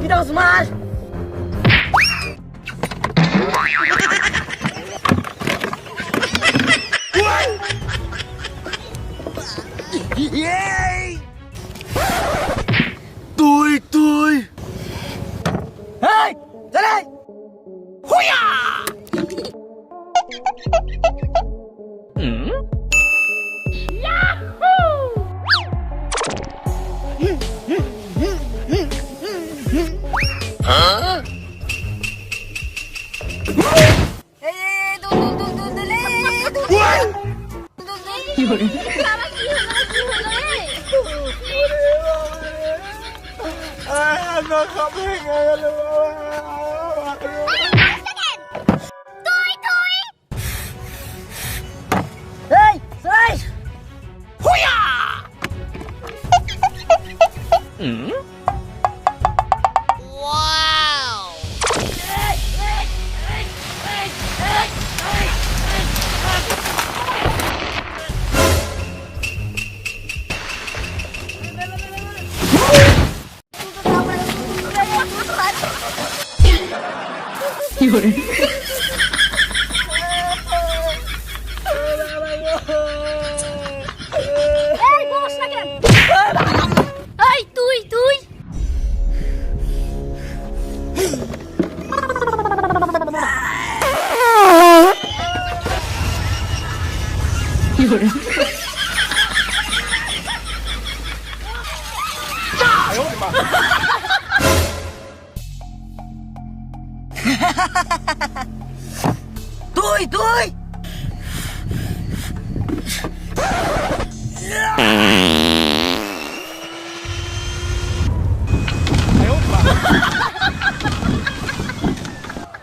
Kita smash. Yay! Tôi. Hey, ra đây. Huya! Hả? Nó không thấy nghe luôn. Tôi. Hey, đây. Huya! Wow. Tôi.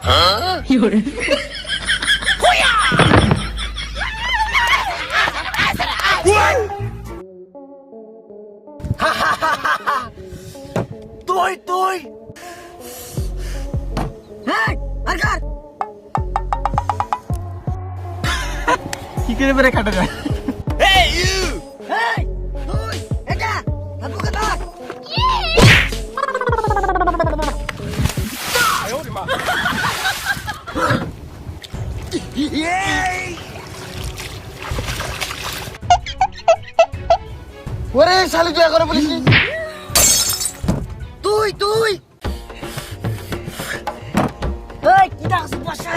Hả? Tôi. Hey, Arkan. কি করে বেরে কাটা যায়? Hey, you! Hey, তুই এটা হাতু কাটা। Yay! ওরে শালি তুই এখনো বলিস নি? তুই এই কি ডাকছ বসা?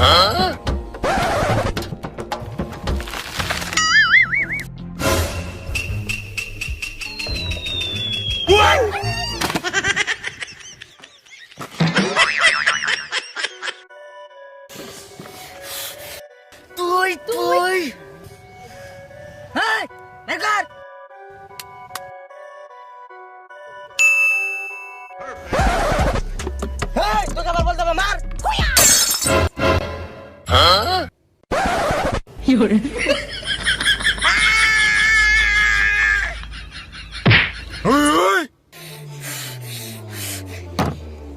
Hả? তুই hey Edgar hey তোকে আবার বলতে হবে মার Hả?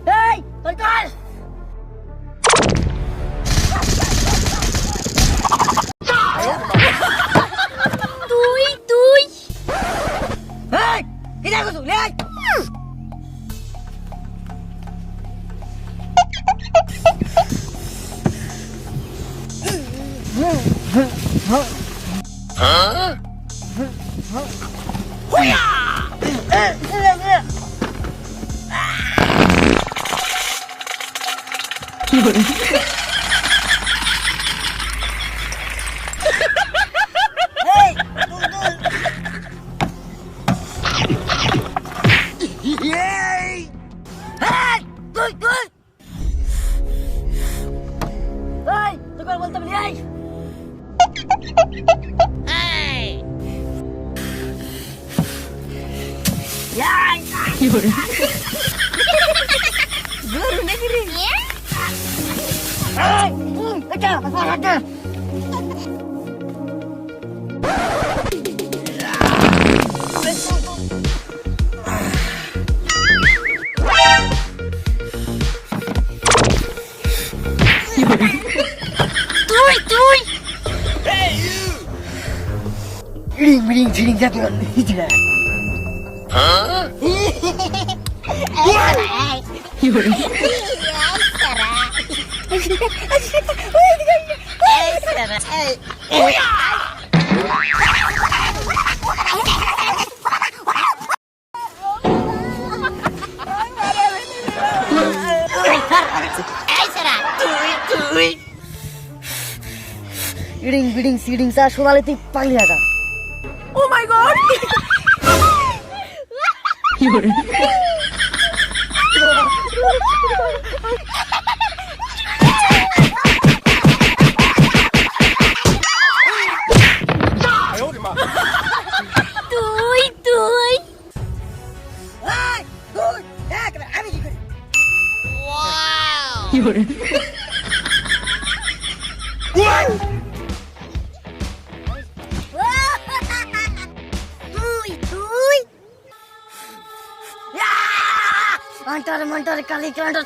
hey Edgar Tôi. hey কি ডাকছ তুই লে Hả? Yay! Hey! Tôi! Hey! Tôi còn balik ni! Hey. Yay! Baru negeri. Ya? Hey! Kacau! তুই Hey, you! ইড়িং বিড়িং ছিড়িং জাতীয় হিজড়া Huh? ইড়িং বিড়িং সিড়িং চা শোনালে তুই পাগলি হাঁটা Oh my god! তুই আমি কি করি তুই মন্টার কালি কান্টার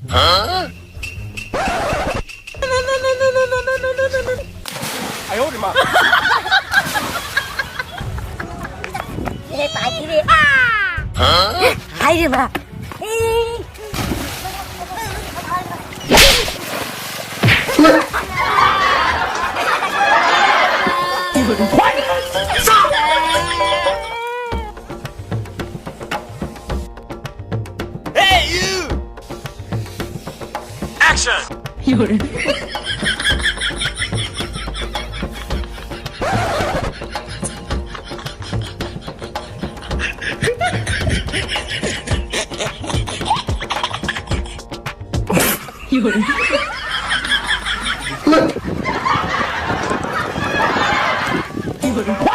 Huh? 哎呦我的妈！ পাখি রে Huh? হাই রে বা Hey, you! Action! What?